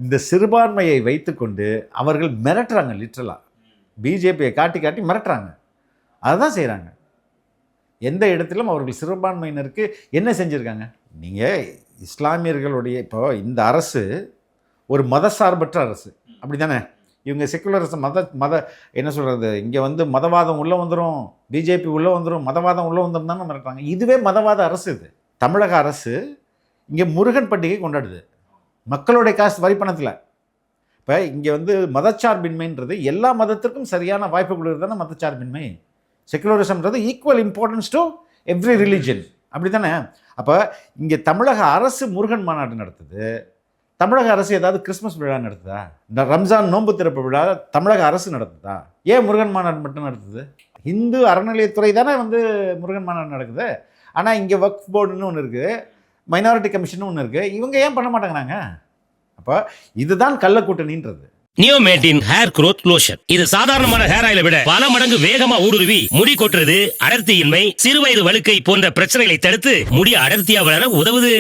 இந்த சிறுபான்மையை வைத்துக்கொண்டு அவர்கள் மிரட்டுறாங்க. லிட்ரலாக பிஜேபியை காட்டி காட்டி மிரட்டுறாங்க. அதுதான் செய்கிறாங்க. எந்த இடத்திலும் அவர்கள் சிறுபான்மையினருக்கு என்ன செஞ்சுருக்காங்க? நீங்கள் இஸ்லாமியர்களுடைய இப்போ இந்த அரசு ஒரு மதசார்பற்ற அரசு, அப்படி தானே? இவங்க செக்குலரிசம் மத என்ன சொல்கிறது, இங்கே வந்து மதவாதம் உள்ளே வந்துடும், பிஜேபி உள்ளே வந்துடும், மதவாதம் உள்ளே வந்துடும் தானே மிரட்டுறாங்க. இதுவே மதவாத அரசு. இது தமிழக அரசு இங்கே முருகன் பண்டிகை கொண்டாடுது மக்களுடைய காசு வரி பணத்தில். இப்போ இங்கே வந்து மதச்சார்பின்மைன்றது எல்லா மதத்திற்கும் சரியான வாய்ப்பு கொடுக்குறது தானே மதச்சார்பின்மை. செக்குலரிசம்ன்றது equal importance to every religion, அப்படி தானே? அப்போ இங்கே தமிழக அரசு முருகன் மாநாடு நடத்துது. தமிழக அரசு ஏதாவது கிறிஸ்மஸ் விழா நடத்துதா? இந்த ரம்ஜான் நோன்பு திறப்பு விழா தமிழக அரசு நடத்துதா? ஏன் முருகன் மாநாடு மட்டும் நடத்துது? இந்து அறநிலையத்துறை தானே வந்து முருகன் மாநாடு நடக்குது. ஆனால் இங்கே வக்ஃப் போர்டுன்னு ஒன்று இருக்குது, மைனாரிட்டி கமிஷன் ஒன்று இருக்குது. இவங்க ஏன் பண்ண மாட்டேங்கிறாங்க? அப்போ இதுதான் கள்ள கூட்டணின்றது. நியோமேட்டின் ஹேர் க்ரோத் லோஷன். இது சாதாரணமான ஹேர் ஆயிலை விட பல மடங்கு வேகமா ஊடுருவி முடி கொட்டுறது, அடர்த்தியின்மை, சிறுவயது வழுக்கை போன்ற பிரச்சனைகளை தடுத்து முடி அடர்த்தியா வளர உதவுது.